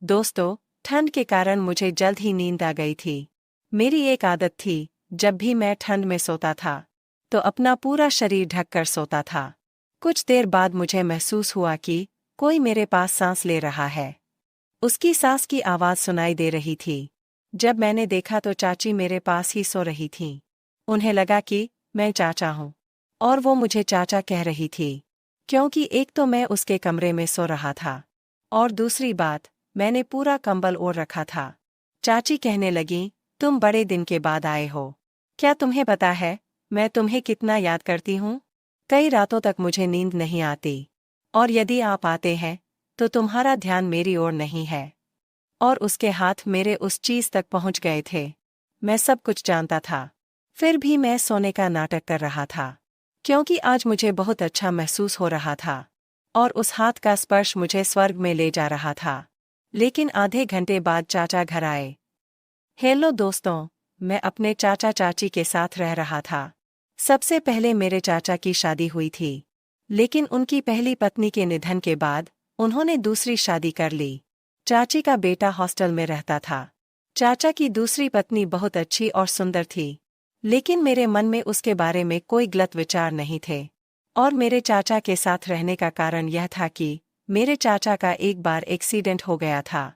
दोस्तों, ठंड के कारण मुझे जल्द ही नींद आ गई थी। मेरी एक आदत थी, जब भी मैं ठंड में सोता था तो अपना पूरा शरीर ढककर सोता था। कुछ देर बाद मुझे महसूस हुआ कि कोई मेरे पास सांस ले रहा है। उसकी सांस की आवाज़ सुनाई दे रही थी। जब मैंने देखा तो चाची मेरे पास ही सो रही थीं। उन्हें लगा कि मैं चाचा हूँ और वो मुझे चाचा कह रही थी, क्योंकि एक तो मैं उसके कमरे में सो रहा था और दूसरी बात, मैंने पूरा कंबल ओढ़ रखा था। चाची कहने लगीं, तुम बड़े दिन के बाद आए हो। क्या तुम्हें पता है, मैं तुम्हें कितना याद करती हूँ? कई रातों तक मुझे नींद नहीं आती। और यदि आप आते हैं, तो तुम्हारा ध्यान मेरी ओर नहीं है। और उसके हाथ मेरे उस चीज़ तक पहुँच गए थे। मैं सब कुछ जानता था। फिर भी मैं सोने का नाटक कर रहा था, क्योंकि आज मुझे बहुत अच्छा महसूस हो रहा था। और उस हाथ का स्पर्श मुझे स्वर्ग में ले जा रहा था। लेकिन आधे घंटे बाद चाचा घर आए। हेलो दोस्तों, मैं अपने चाचा चाची के साथ रह रहा था। सबसे पहले मेरे चाचा की शादी हुई थी, लेकिन उनकी पहली पत्नी के निधन के बाद उन्होंने दूसरी शादी कर ली। चाची का बेटा हॉस्टल में रहता था। चाचा की दूसरी पत्नी बहुत अच्छी और सुंदर थी, लेकिन मेरे मन में उसके बारे में कोई गलत विचार नहीं थे। और मेरे चाचा के साथ रहने का कारण यह था कि मेरे चाचा का एक बार एक्सीडेंट हो गया था,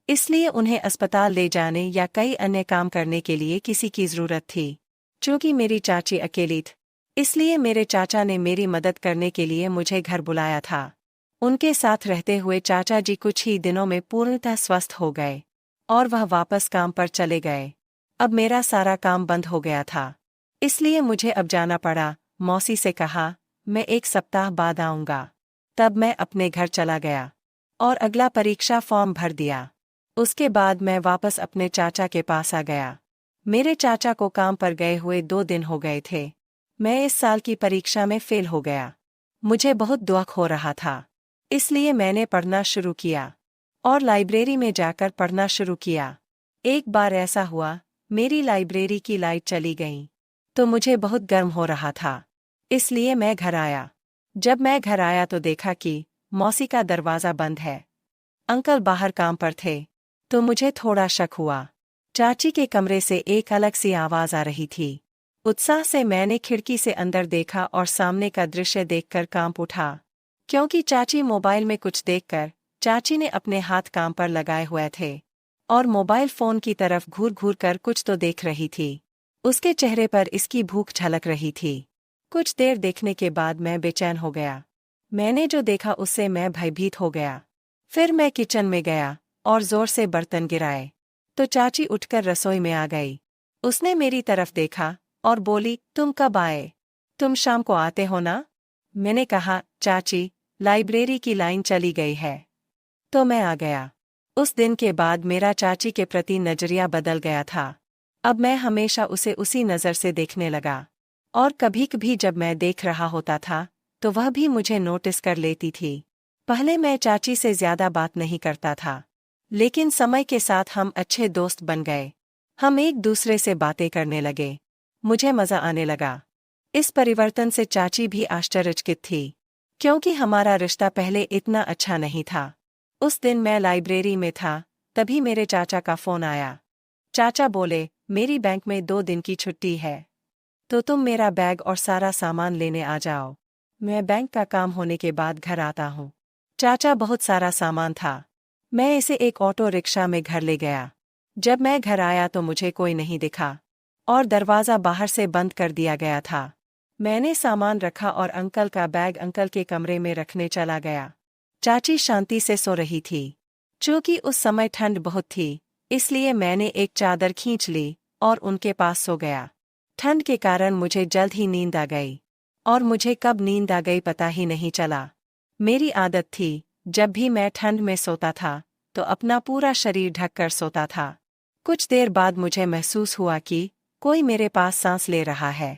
इसलिए उन्हें अस्पताल ले जाने या कई अन्य काम करने के लिए किसी की ज़रूरत थी। चूँकि मेरी चाची अकेली थी, इसलिए मेरे चाचा ने मेरी मदद करने के लिए मुझे घर बुलाया था। उनके साथ रहते हुए चाचा जी कुछ ही दिनों में पूर्णतः स्वस्थ हो गए और वह वापस काम पर चले गए। अब मेरा सारा काम बंद हो गया था, इसलिए मुझे अब जाना पड़ा। मौसी से कहा, मैं एक सप्ताह बाद आऊँगा। तब मैं अपने घर चला गया और अगला परीक्षा फॉर्म भर दिया। उसके बाद मैं वापस अपने चाचा के पास आ गया। मेरे चाचा को काम पर गए हुए 2 दिन हो गए थे। मैं इस साल की परीक्षा में फेल हो गया। मुझे बहुत दुख हो रहा था, इसलिए मैंने पढ़ना शुरू किया और लाइब्रेरी में जाकर पढ़ना शुरू किया। एक बार ऐसा हुआ, मेरी लाइब्रेरी की लाइट चली गई, तो मुझे बहुत गर्म हो रहा था, इसलिए मैं घर आया। जब मैं घर आया तो देखा कि मौसी का दरवाज़ा बंद है। अंकल बाहर काम पर थे, तो मुझे थोड़ा शक हुआ। चाची के कमरे से एक अलग सी आवाज़ आ रही थी। उत्साह से मैंने खिड़की से अंदर देखा और सामने का दृश्य देखकर कांप उठा, क्योंकि चाची मोबाइल में कुछ देखकर, चाची ने अपने हाथ काम पर लगाए हुए थे और मोबाइल फ़ोन की तरफ घूर घूर कर कुछ तो देख रही थी। उसके चेहरे पर इसकी भूख झलक रही थी। कुछ देर देखने के बाद मैं बेचैन हो गया। मैंने जो देखा उससे मैं भयभीत हो गया। फिर मैं किचन में गया और जोर से बर्तन गिराए, तो चाची उठकर रसोई में आ गई। उसने मेरी तरफ देखा और बोली, तुम कब आए? तुम शाम को आते हो ना? मैंने कहा, चाची, लाइब्रेरी की लाइन चली गई है, तो मैं आ गया। उस दिन के बाद मेरा चाची के प्रति नजरिया बदल गया था। अब मैं हमेशा उसे उसी नज़र से देखने लगा और कभी-कभी जब मैं देख रहा होता था, तो वह भी मुझे नोटिस कर लेती थी। पहले मैं चाची से ज़्यादा बात नहीं करता था, लेकिन समय के साथ हम अच्छे दोस्त बन गए। हम एक दूसरे से बातें करने लगे। मुझे मज़ा आने लगा। इस परिवर्तन से चाची भी आश्चर्यचकित थी, क्योंकि हमारा रिश्ता पहले इतना अच्छा नहीं था। उस दिन मैं लाइब्रेरी में था, तभी मेरे चाचा का फ़ोन आया। चाचा बोले, मेरी बैंक में 2 दिन की छुट्टी है, तो तुम मेरा बैग और सारा सामान लेने आ जाओ। मैं बैंक का काम होने के बाद घर आता हूँ। चाचा बहुत सारा सामान था। मैं इसे एक ऑटो रिक्शा में घर ले गया। जब मैं घर आया तो मुझे कोई नहीं दिखा और दरवाज़ा बाहर से बंद कर दिया गया था। मैंने सामान रखा और अंकल का बैग अंकल के कमरे में रखने चला गया। चाची शांति से सो रही थी। चूँकि उस समय ठंड बहुत थी, इसलिए मैंने एक चादर खींच ली और उनके पास सो गया। ठंड के कारण मुझे जल्द ही नींद आ गई और मुझे कब नींद आ गई पता ही नहीं चला। मेरी आदत थी, जब भी मैं ठंड में सोता था तो अपना पूरा शरीर ढककर सोता था। कुछ देर बाद मुझे महसूस हुआ कि कोई मेरे पास सांस ले रहा है।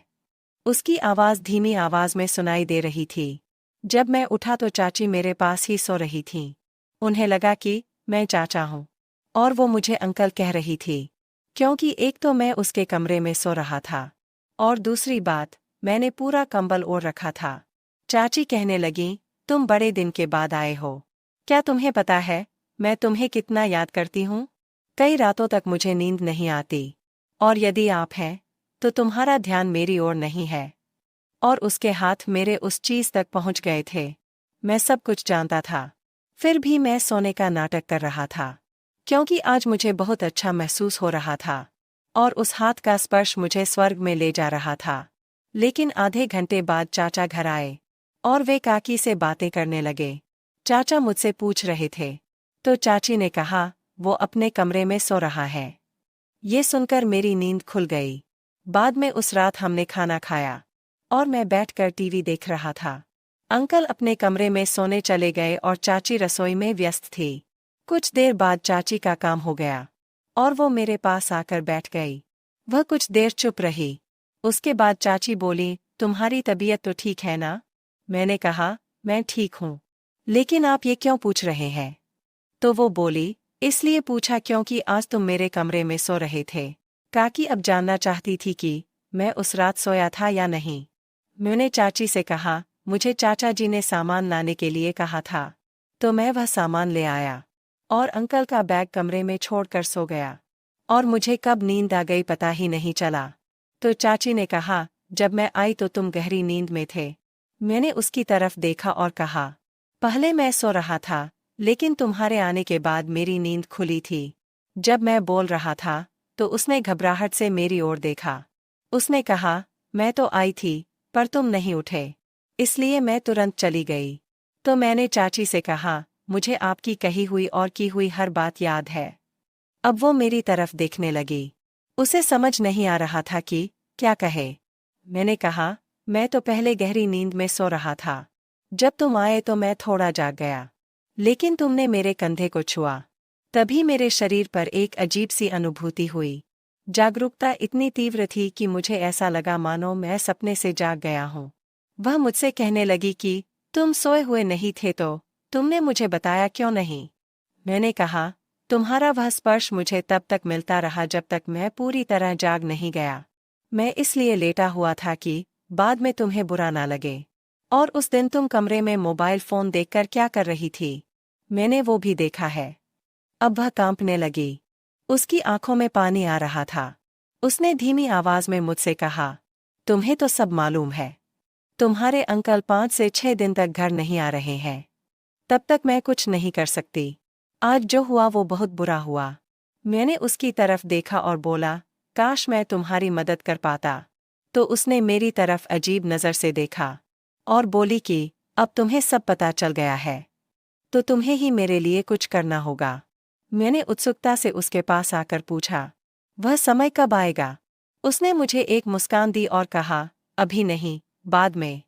उसकी आवाज़ धीमी आवाज़ में सुनाई दे रही थी। जब मैं उठा तो चाची मेरे पास ही सो रही थीं। उन्हें लगा कि मैं चाचा हूँ और वो मुझे अंकल कह रही थी, क्योंकि एक तो मैं उसके कमरे में सो रहा था और दूसरी बात, मैंने पूरा कंबल ओढ़ रखा था। चाची कहने लगीं, तुम बड़े दिन के बाद आए हो। क्या तुम्हें पता है, मैं तुम्हें कितना याद करती हूँ। कई रातों तक मुझे नींद नहीं आती। और यदि आप हैं, तो तुम्हारा ध्यान मेरी ओर नहीं है। और उसके हाथ मेरे उस चीज तक पहुंच गए थे। मैं सब कुछ जानता था। फिर भी मैं सोने का नाटक कर रहा था, क्योंकि आज मुझे बहुत अच्छा महसूस हो रहा था। और उस हाथ का स्पर्श मुझे स्वर्ग में ले जा रहा था। लेकिन आधे घंटे बाद चाचा घर आए और वे काकी से बातें करने लगे। चाचा मुझसे पूछ रहे थे, तो चाची ने कहा, वो अपने कमरे में सो रहा है। ये सुनकर मेरी नींद खुल गई। बाद में उस रात हमने खाना खाया और मैं बैठकर टीवी देख रहा था। अंकल अपने कमरे में सोने चले गए और चाची रसोई में व्यस्त थी। कुछ देर बाद चाची का काम हो गया और वो मेरे पास आकर बैठ गई। वह कुछ देर चुप रही। उसके बाद चाची बोली, तुम्हारी तबीयत तो ठीक है ना? मैंने कहा, मैं ठीक हूँ। लेकिन आप ये क्यों पूछ रहे हैं? तो वो बोली, इसलिए पूछा क्योंकि आज तुम मेरे कमरे में सो रहे थे। काकी अब जानना चाहती थी कि मैं उस रात सोया था या नहीं। मैंने चाची से कहा, मुझे चाचा जी ने सामान लाने के लिए कहा था, तो मैं वह सामान ले आया। और अंकल का बैग कमरे में छोड़कर सो गया। और मुझे कब नींद आ गई पता ही नहीं चला। तो चाची ने कहा, जब मैं आई तो तुम गहरी नींद में थे। मैंने उसकी तरफ देखा और कहा, पहले मैं सो रहा था, लेकिन तुम्हारे आने के बाद मेरी नींद खुली थी। जब मैं बोल रहा था, तो उसने घबराहट से मेरी ओर देखा। उसने कहा, मैं तो आई थी, पर तुम नहीं उठे, इसलिए मैं तुरंत चली गई। तो मैंने चाची से कहा, मुझे आपकी कही हुई और की हुई हर बात याद है। अब वो मेरी तरफ देखने लगी। उसे समझ नहीं आ रहा था कि क्या कहे। मैंने कहा, मैं तो पहले गहरी नींद में सो रहा था। जब तुम आए तो मैं थोड़ा जाग गया, लेकिन तुमने मेरे कंधे को छुआ। तभी मेरे शरीर पर एक अजीब सी अनुभूति हुई। जागरूकता इतनी तीव्र थी कि मुझे ऐसा लगा मानो मैं सपने से जाग गया हूँ। वह मुझसे कहने लगी कि तुम सोए हुए नहीं थे तो तुमने मुझे बताया क्यों नहीं? मैंने कहा, तुम्हारा वह स्पर्श मुझे तब तक मिलता रहा जब तक मैं पूरी तरह जाग नहीं गया। मैं इसलिए लेटा हुआ था कि बाद में तुम्हें बुरा ना लगे। और उस दिन तुम कमरे में मोबाइल फोन देखकर क्या कर रही थी? मैंने वो भी देखा है। अब वह कांपने लगी। उसकी आंखों में पानी आ रहा था। उसने धीमी आवाज में मुझसे कहा, तुम्हें तो सब मालूम है। तुम्हारे अंकल 5 से 6 दिन तक घर नहीं आ रहे हैं। तब तक मैं कुछ नहीं कर सकती। आज जो हुआ वो बहुत बुरा हुआ। मैंने उसकी तरफ देखा और बोला, काश मैं तुम्हारी मदद कर पाता। तो उसने मेरी तरफ अजीब नज़र से देखा और बोली कि अब तुम्हें सब पता चल गया है, तो तुम्हें ही मेरे लिए कुछ करना होगा। मैंने उत्सुकता से उसके पास आकर पूछा, वह समय कब आएगा? उसने मुझे एक मुस्कान दी और कहा, अभी नहीं, बाद में।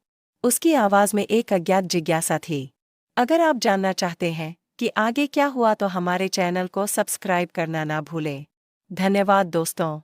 उसकी आवाज़ में एक अज्ञात जिज्ञासा थी। अगर आप जानना चाहते हैं कि आगे क्या हुआ तो हमारे चैनल को सब्सक्राइब करना ना भूलें। धन्यवाद दोस्तों।